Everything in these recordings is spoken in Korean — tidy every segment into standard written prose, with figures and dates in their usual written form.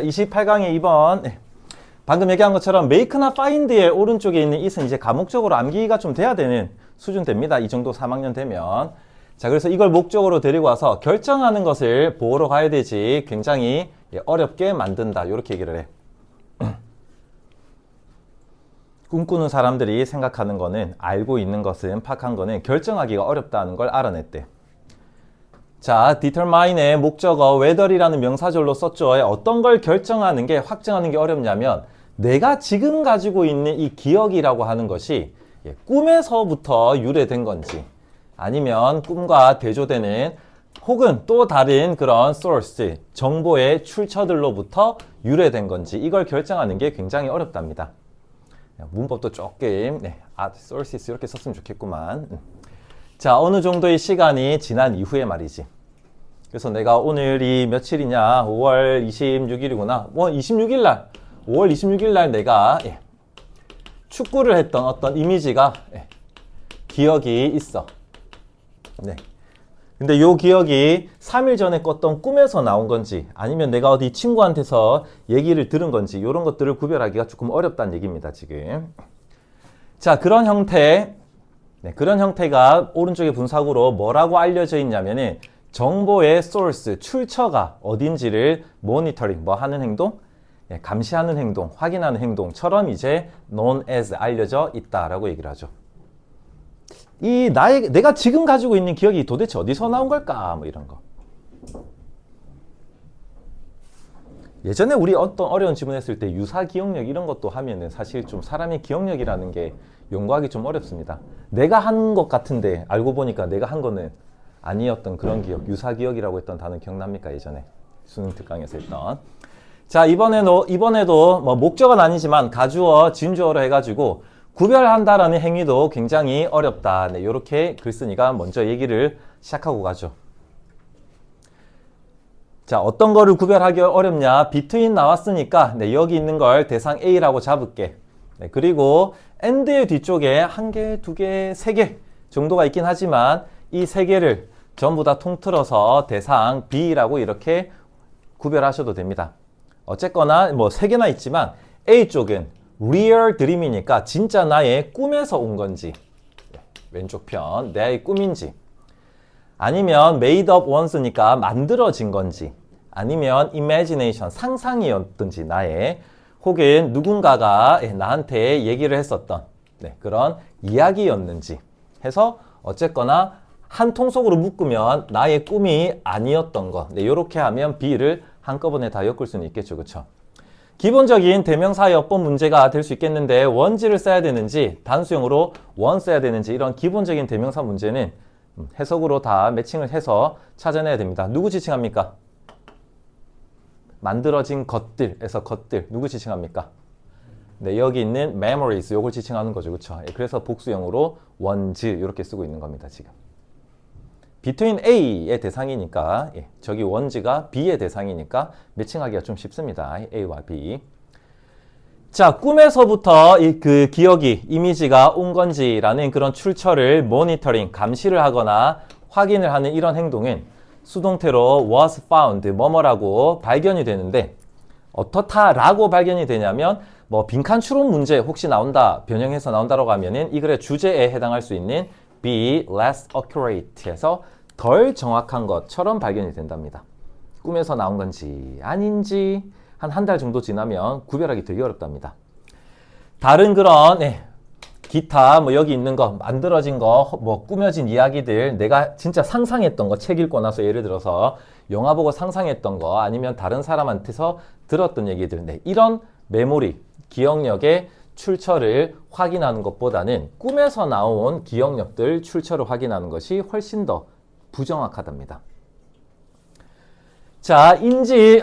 28강의 2번 방금 얘기한 것처럼 make나 find의 오른쪽에 있는 it은 이제 과목적으로 암기가 좀 돼야 되는 수준 됩니다. 이 정도 3학년 되면. 자, 그래서 이걸 목적으로 데리고 와서 결정하는 것을 보러 가야 되지 굉장히 어렵게 만든다. 이렇게 얘기를 해. 꿈꾸는 사람들이 생각하는 거는, 알고 있는 것은, 파악한 거는 결정하기가 어렵다는 걸 알아냈대. 자, determine의 목적어 whether이라는 명사절로 썼죠. 어떤 걸 결정하는 게, 확정하는 게 어렵냐면 내가 지금 가지고 있는 이 기억이라고 하는 것이 꿈에서부터 유래된 건지, 아니면 꿈과 대조되는 혹은 또 다른 그런 source, 정보의 출처들로부터 유래된 건지, 이걸 결정하는 게 굉장히 어렵답니다. 문법도 조금 sources 이렇게 썼으면 좋겠구만. 자, 어느 정도의 시간이 지난 이후에 말이지. 그래서 내가 오늘이 며칠이냐, 5월 26일이구나 5월 26일 날 내가 축구를 했던 어떤 이미지가 기억이 있어. 근데 요 기억이 3일 전에 꿨던 꿈에서 나온 건지, 아니면 내가 어디 친구한테서 얘기를 들은 건지, 이런 것들을 구별하기가 조금 어렵다는 얘기입니다, 지금. 자, 그런 형태가 오른쪽의 분사구로 뭐라고 알려져 있냐면은 정보의 source, 출처가 어딘지를 모니터링, 뭐 하는 행동? 감시하는 행동, 확인하는 행동처럼 이제 known as, 알려져 있다라고 얘기를 하죠. 내가 지금 가지고 있는 기억이 도대체 어디서 나온 걸까? 뭐 이런 거. 예전에 우리 어떤 어려운 지문했을 때 유사 기억력 이런 것도 하면은 사실 좀 사람의 기억력이라는 게 연구하기 좀 어렵습니다. 내가 한 것 같은데 알고 보니까 내가 한 거는 아니었던 그런 기억, 유사 기억이라고 했던 단어 기억납니까? 예전에 수능 특강에서 했던. 자, 이번에도 뭐 목적은 아니지만 가주어, 진주어로 해가지고 구별한다라는 행위도 굉장히 어렵다. 이렇게 글쓴이가 먼저 얘기를 시작하고 가죠. 자, 어떤 거를 구별하기 어렵냐? between 나왔으니까 여기 있는 걸 대상 A라고 잡을게. 그리고 and의 뒤쪽에 한 개, 두 개, 세 개 정도가 있긴 하지만 이 세 개를 전부 다 통틀어서 대상 B라고 이렇게 구별하셔도 됩니다. 어쨌거나 뭐 세 개나 있지만 A 쪽은 real dream이니까 진짜 나의 꿈에서 온 건지, 왼쪽 편 내 꿈인지, 아니면 made up once니까 만들어진 건지, 아니면 imagination 상상이었든지 나의, 혹은 누군가가 나한테 얘기를 했었던 그런 이야기였는지 해서 어쨌거나 한 통속으로 묶으면 나의 꿈이 아니었던 것. 이렇게 하면 B를 한꺼번에 다 엮을 수는 있겠죠. 그렇죠? 기본적인 대명사의 어법 문제가 될 수 있겠는데 원지를 써야 되는지 단수형으로 원 써야 되는지 이런 기본적인 대명사 문제는 해석으로 다 매칭을 해서 찾아내야 됩니다. 누구 지칭합니까? 만들어진 것들에서 것들 누구 지칭합니까? 여기 있는 memories 요걸 지칭하는 거죠. 그렇죠? 그래서 복수형으로 원즈 이렇게 쓰고 있는 겁니다. 지금 between A의 대상이니까 저기 원즈가 B의 대상이니까 매칭하기가 좀 쉽습니다. A와 B. 자, 꿈에서부터 그 기억이, 이미지가 온 건지라는 그런 출처를 모니터링, 감시를 하거나 확인을 하는 이런 행동은 수동태로 was found, 뭐뭐라고 발견이 되는데 어떻다라고 발견이 되냐면 뭐 빈칸 추론 문제 혹시 나온다, 변형해서 나온다라고 하면은 이 글의 주제에 해당할 수 있는 be less accurate에서 덜 정확한 것처럼 발견이 된답니다. 꿈에서 나온 건지 아닌지 한 달 정도 지나면 구별하기 되게 어렵답니다. 다른 그런 기타 뭐 여기 있는 거, 만들어진 거, 뭐 꾸며진 이야기들, 내가 진짜 상상했던 거, 책 읽고 나서 예를 들어서 영화 보고 상상했던 거, 아니면 다른 사람한테서 들었던 얘기들, 이런 메모리, 기억력의 출처를 확인하는 것보다는 꿈에서 나온 기억력들 출처를 확인하는 것이 훨씬 더 부정확하답니다. 자, 인지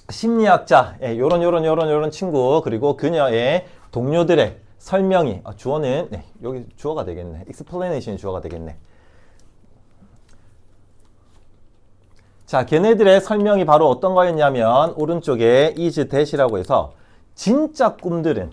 심리학자, 요런 친구, 그리고 그녀의 동료들의 설명이, 주어는 여기 주어가 되겠네. explanation이 주어가 되겠네. 자, 걔네들의 설명이 바로 어떤 거였냐면 오른쪽에 is that이라고 해서 진짜 꿈들은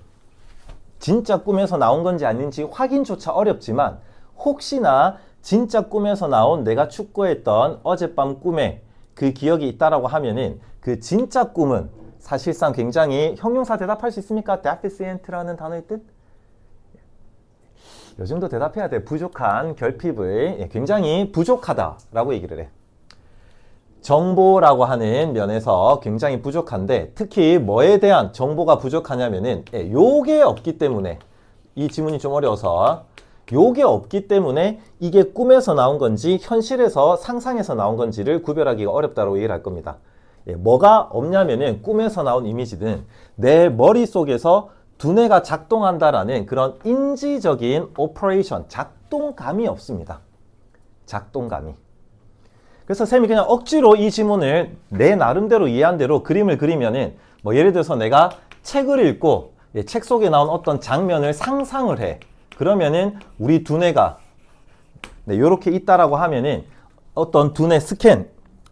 진짜 꿈에서 나온 건지 아닌지 확인조차 어렵지만 혹시나 진짜 꿈에서 나온 내가 축구했던 어젯밤 꿈에 그 기억이 있다라고 하면은 그 진짜 꿈은 사실상 굉장히 형용사 대답할 수 있습니까? deficient라는 단어의 뜻? 요즘도 대답해야 돼. 부족한, 결핍을 굉장히 부족하다라고 얘기를 해. 정보라고 하는 면에서 굉장히 부족한데 특히 뭐에 대한 정보가 부족하냐면은 요게 없기 때문에 이 지문이 좀 어려워서 요게 없기 때문에 이게 꿈에서 나온 건지 현실에서 상상해서 나온 건지를 구별하기가 어렵다고 얘기를 할 겁니다. 뭐가 없냐면은 꿈에서 나온 이미지는 내 머릿속에서 두뇌가 작동한다라는 그런 인지적인 오퍼레이션, 작동감이 없습니다. 작동감이. 그래서 쌤이 그냥 억지로 이 지문을 내 나름대로 이해한 대로 그림을 그리면은 뭐 예를 들어서 내가 책을 읽고 책 속에 나온 어떤 장면을 상상을 해. 그러면은 우리 두뇌가 요렇게 있다라고 하면은 어떤 두뇌 스캔,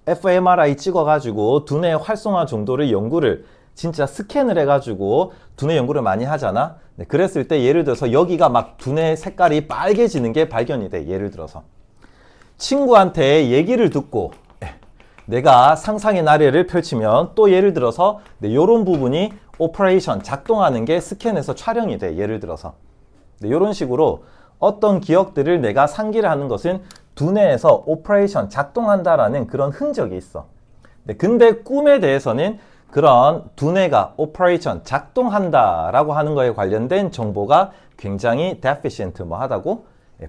fMRI 찍어가지고 두뇌의 활성화 정도를 연구를 진짜 스캔을 해가지고 두뇌 연구를 많이 하잖아. 그랬을 때 예를 들어서 여기가 막 두뇌 색깔이 빨개지는 게 발견이 돼. 예를 들어서 친구한테 얘기를 듣고 내가 상상의 나래를 펼치면 또 예를 들어서 이런 부분이 오퍼레이션 작동하는 게 스캔해서 촬영이 돼. 예를 들어서 이런 식으로 어떤 기억들을 내가 상기를 하는 것은 두뇌에서 오퍼레이션 작동한다라는 그런 흔적이 있어. 근데 꿈에 대해서는 그런 두뇌가 오퍼레이션 작동한다라고 하는 거에 관련된 정보가 굉장히 deficient 하다고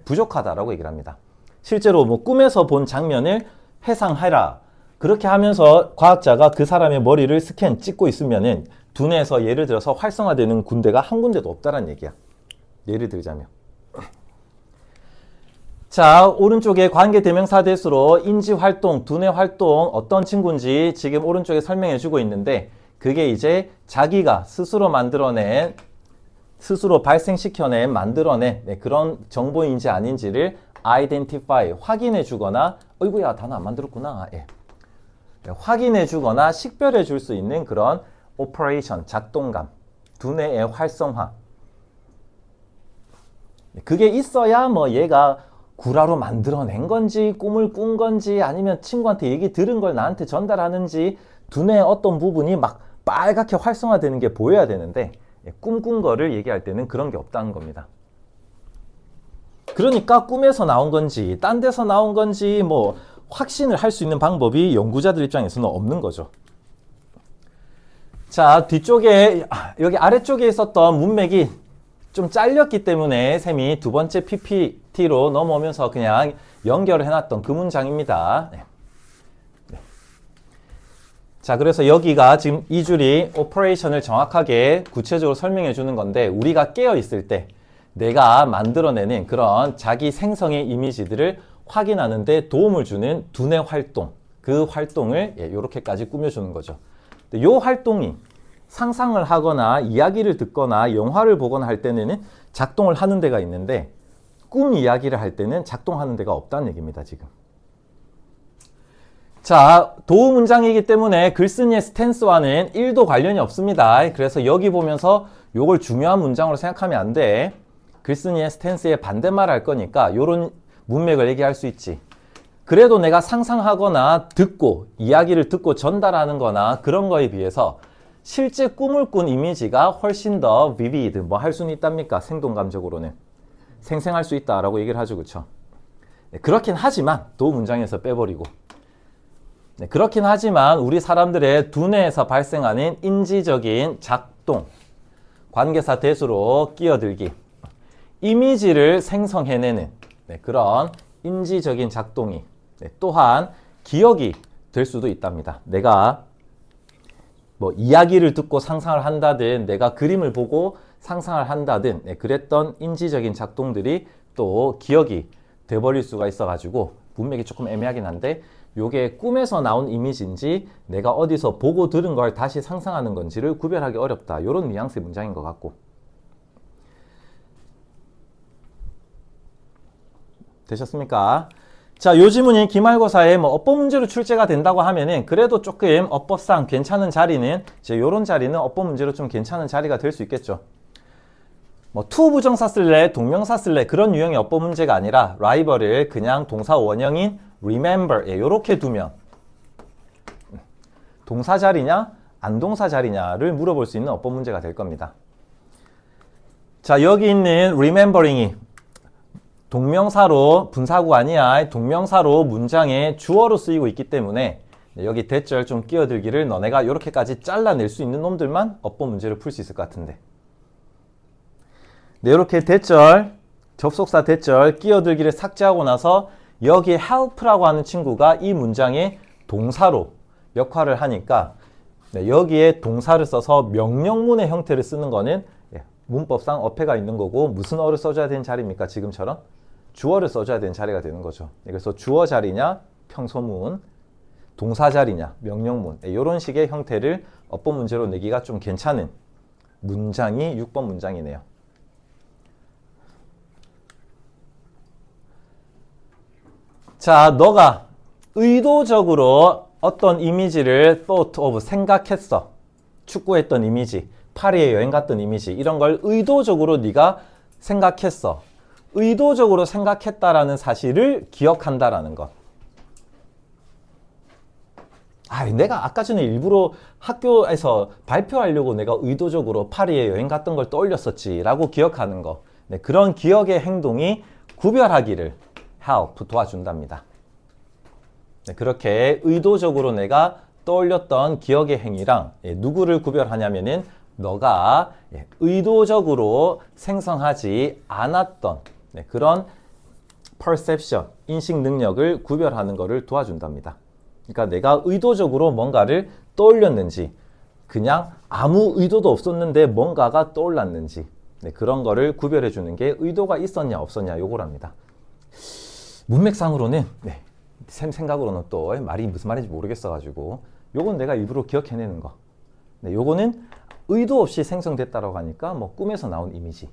부족하다라고 얘기를 합니다. 실제로 뭐 꿈에서 본 장면을 회상해라. 그렇게 하면서 과학자가 그 사람의 머리를 스캔 찍고 있으면은 두뇌에서 예를 들어서 활성화되는 군데가 한 군데도 없다는 얘기야. 예를 들자면. 자, 오른쪽에 관계대명사 대수로 인지활동, 두뇌활동 어떤 친구인지 지금 오른쪽에 설명해 주고 있는데 그게 이제 자기가 스스로 만들어낸, 스스로 발생시켜낸, 만들어낸 그런 정보인지 아닌지를 identify, 확인해 주거나 어이구야 단어 안 만들었구나. 확인해 주거나 식별해 줄 수 있는 그런 operation, 작동감, 두뇌의 활성화. 그게 있어야 뭐 얘가 구라로 만들어낸 건지 꿈을 꾼 건지 아니면 친구한테 얘기 들은 걸 나한테 전달하는지 두뇌의 어떤 부분이 막 빨갛게 활성화되는 게 보여야 되는데 꿈꾼 거를 얘기할 때는 그런 게 없다는 겁니다. 그러니까 꿈에서 나온 건지 딴 데서 나온 건지 뭐 확신을 할 수 있는 방법이 연구자들 입장에서는 없는 거죠. 자, 뒤쪽에 여기 아래쪽에 있었던 문맥이 좀 잘렸기 때문에 쌤이 두 번째 PPT로 넘어오면서 그냥 연결을 해놨던 그 문장입니다. 네. 자, 그래서 여기가 지금 이 줄이 오퍼레이션을 정확하게 구체적으로 설명해 주는 건데 우리가 깨어 있을 때 내가 만들어내는 그런 자기 생성의 이미지들을 확인하는 데 도움을 주는 두뇌 활동, 그 활동을 이렇게까지 꾸며주는 거죠. 이 활동이 상상을 하거나 이야기를 듣거나 영화를 보거나 할 때는 작동을 하는 데가 있는데 꿈 이야기를 할 때는 작동하는 데가 없다는 얘기입니다, 지금. 자, 도우 문장이기 때문에 글쓴이의 스탠스와는 1도 관련이 없습니다. 그래서 여기 보면서 요걸 중요한 문장으로 생각하면 안 돼. 글쓴이의 스탠스에 반대말 할 거니까 요런 문맥을 얘기할 수 있지. 그래도 내가 상상하거나 듣고 이야기를 듣고 전달하는 거나 그런 거에 비해서 실제 꿈을 꾼 이미지가 훨씬 더 vivid, 뭐 할 수는 있답니까? 생동감적으로는. 생생할 수 있다라고 얘기를 하죠. 그쵸? 네, 그렇긴 하지만 도우 문장에서 빼버리고. 네, 그렇긴 하지만 우리 사람들의 두뇌에서 발생하는 인지적인 작동, 관계사 대수로 끼어들기, 이미지를 생성해내는 그런 인지적인 작동이 또한 기억이 될 수도 있답니다. 내가 뭐 이야기를 듣고 상상을 한다든 내가 그림을 보고 상상을 한다든 그랬던 인지적인 작동들이 또 기억이 돼버릴 수가 있어가지고 문맥이 조금 애매하긴 한데 요게 꿈에서 나온 이미지인지 내가 어디서 보고 들은 걸 다시 상상하는 건지를 구별하기 어렵다. 이런 뉘앙스의 문장인 것 같고. 되셨습니까? 자, 요 지문이 기말고사에 뭐 어법 문제로 출제가 된다고 하면은 그래도 조금 어법상 괜찮은 자리는 이제 요런 자리는 어법 문제로 좀 괜찮은 자리가 될 수 있겠죠. 뭐 to 부정사 쓸래, 동명사 쓸래 그런 유형의 어법 문제가 아니라 라이벌을 그냥 동사 원형인 remember 요렇게 두면 동사 자리냐 안동사 자리냐를 물어볼 수 있는 어법 문제가 될 겁니다. 자, 여기 있는 remembering이 동명사로, 분사구 아니야, 동명사로 문장의 주어로 쓰이고 있기 때문에 여기 대절 좀 끼어들기를 너네가 이렇게까지 잘라낼 수 있는 놈들만 어법 문제를 풀 수 있을 것 같은데. 네, 이렇게 대절, 접속사 대절 끼어들기를 삭제하고 나서 여기 help라고 하는 친구가 이 문장의 동사로 역할을 하니까 네, 여기에 동사를 써서 명령문의 형태를 쓰는 거는 문법상 어폐가 있는 거고 무슨 어를 써줘야 되는 자리입니까? 지금처럼 주어를 써줘야 되는 자리가 되는 거죠. 그래서 주어 자리냐, 평소문, 동사 자리냐, 명령문 이런 식의 형태를 어법 문제로 내기가 좀 괜찮은 문장이 6번 문장이네요. 자, 너가 의도적으로 어떤 이미지를 thought of, 생각했어. 축구했던 이미지, 파리에 여행 갔던 이미지 이런 걸 의도적으로 네가 생각했어. 의도적으로 생각했다라는 사실을 기억한다라는 것. 내가 아까 전에 일부러 학교에서 발표하려고 내가 의도적으로 파리에 여행 갔던 걸 떠올렸었지 라고 기억하는 거. 네, 그런 기억의 행동이 구별하기를 help, 도와준답니다. 네, 그렇게 의도적으로 내가 떠올렸던 기억의 행위랑 누구를 구별하냐면은 너가 의도적으로 생성하지 않았던 그런 perception, 인식 능력을 구별하는 것을 도와준답니다. 그러니까 내가 의도적으로 뭔가를 떠올렸는지 그냥 아무 의도도 없었는데 뭔가가 떠올랐는지 그런 거를 구별해 주는 게 의도가 있었냐 없었냐 요거랍니다. 문맥상으로는 쌤 생각으로는 또 말이 무슨 말인지 모르겠어가지고 요건 내가 일부러 기억해내는 거. 요거는 의도 없이 생성됐다라고 하니까 뭐 꿈에서 나온 이미지.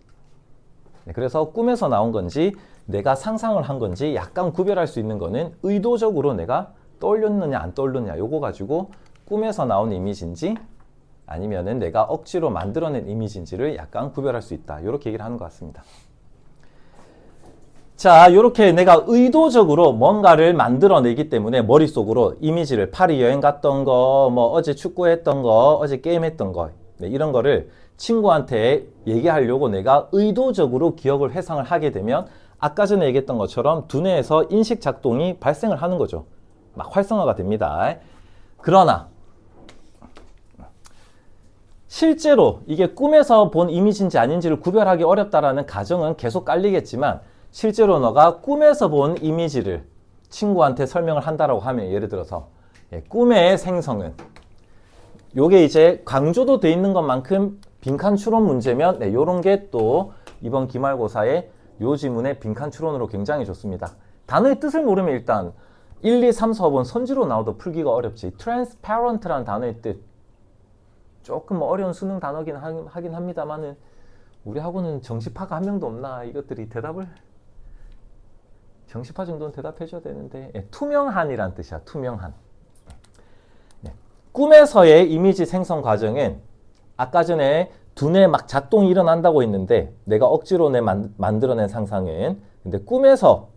그래서 꿈에서 나온 건지 내가 상상을 한 건지 약간 구별할 수 있는 거는 의도적으로 내가 떠올렸느냐 안 떠올렸느냐 요거 가지고 꿈에서 나온 이미지인지 아니면은 내가 억지로 만들어낸 이미지인지를 약간 구별할 수 있다. 요렇게 얘기를 하는 것 같습니다. 자, 요렇게 내가 의도적으로 뭔가를 만들어내기 때문에 머릿속으로 이미지를 파리 여행 갔던 거, 뭐 어제 축구했던 거, 어제 게임했던 거 이런 거를 친구한테 얘기하려고 내가 의도적으로 기억을 회상을 하게 되면 아까 전에 얘기했던 것처럼 두뇌에서 인식 작동이 발생을 하는 거죠. 막 활성화가 됩니다. 그러나 실제로 이게 꿈에서 본 이미지인지 아닌지를 구별하기 어렵다라는 가정은 계속 깔리겠지만 실제로 너가 꿈에서 본 이미지를 친구한테 설명을 한다라고 하면 예를 들어서 꿈의 생성은 요게 이제 강조도 돼 있는 것만큼 빈칸 추론 문제면 요런 게 또 이번 기말고사의 요 지문의 빈칸 추론으로 굉장히 좋습니다. 단어의 뜻을 모르면 일단 1, 2, 3, 4번 선지로 나와도 풀기가 어렵지. transparent라는 단어의 뜻 조금 어려운 수능 단어긴 하긴 합니다만은 우리 학원은 정시파가 한 명도 없나 이것들이 대답을 정시파 정도는 대답해줘야 되는데 투명한이란 뜻이야. 투명한. 꿈에서의 이미지 생성 과정은 아까 전에 두뇌 막 작동이 일어난다고 했는데 내가 억지로 만들어낸 상상은 근데 꿈에서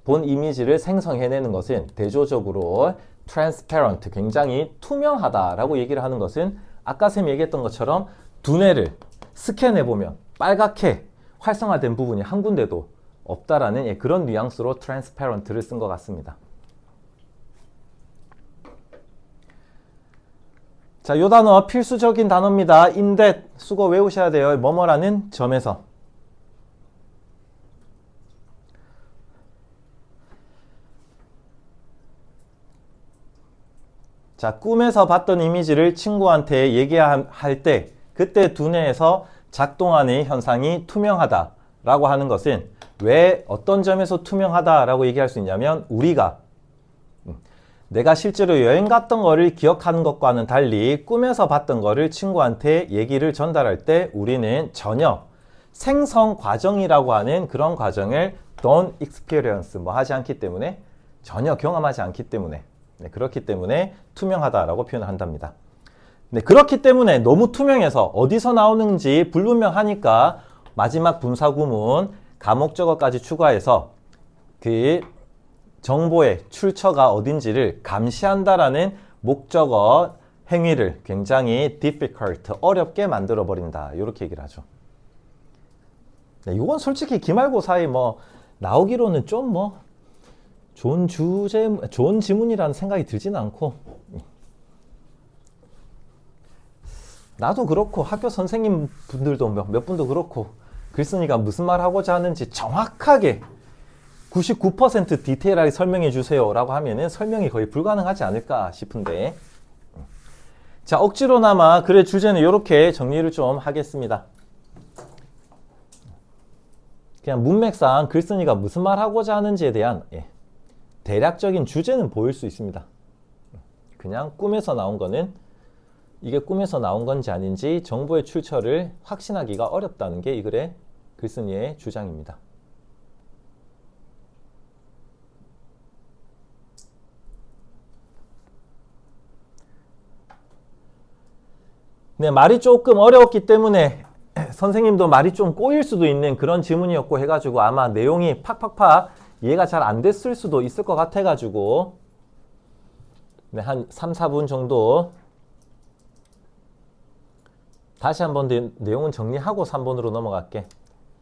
본 이미지를 생성해내는 것은 대조적으로 transparent, 굉장히 투명하다라고 얘기를 하는 것은 아까 쌤이 얘기했던 것처럼 두뇌를 스캔해보면 빨갛게 활성화된 부분이 한 군데도 없다라는 그런 뉘앙스로 transparent를 쓴 것 같습니다. 자, 요 단어 필수적인 단어입니다. in that 수거 외우셔야 돼요. 뭐뭐라는 점에서. 자, 꿈에서 봤던 이미지를 친구한테 얘기할 때 그때 두뇌에서 작동하는 현상이 투명하다라고 하는 것은 왜 어떤 점에서 투명하다라고 얘기할 수 있냐면 우리가 내가 실제로 여행 갔던 거를 기억하는 것과는 달리 꿈에서 봤던 거를 친구한테 얘기를 전달할 때 우리는 전혀 생성 과정이라고 하는 그런 과정을 don't experience 하지 않기 때문에 전혀 경험하지 않기 때문에 그렇기 때문에 투명하다라고 표현을 한답니다. 그렇기 때문에 너무 투명해서 어디서 나오는지 불분명하니까 마지막 분사구문 가목적어까지 추가해서 그 정보의 출처가 어딘지를 감시한다라는 목적어 행위를 굉장히 difficult, 어렵게 만들어 버린다. 이렇게 얘기를 하죠. 네, 이건 솔직히 기말고사에 뭐 나오기로는 좀 뭐 좋은 주제, 좋은 지문이라는 생각이 들지는 않고, 나도 그렇고 학교 선생님 분들도 몇 분도 그렇고 글쓴이가 무슨 말 하고자 하는지 정확하게 99% 디테일하게 설명해 주세요 라고 하면은 설명이 거의 불가능하지 않을까 싶은데, 자, 억지로나마 글의 주제는 이렇게 정리를 좀 하겠습니다. 그냥 문맥상 글쓴이가 무슨 말 하고자 하는지에 대한 대략적인 주제는 보일 수 있습니다. 그냥 꿈에서 나온 거는 이게 꿈에서 나온 건지 아닌지 정보의 출처를 확신하기가 어렵다는 게 이 글의 글쓴이의 주장입니다. 네, 말이 조금 어려웠기 때문에 선생님도 말이 좀 꼬일 수도 있는 그런 지문이었고 해가지고 아마 내용이 팍팍팍 이해가 잘 안 됐을 수도 있을 것 같아가지고 네, 한 3, 4분 정도 다시 한번 내용은 정리하고 3번으로 넘어갈게.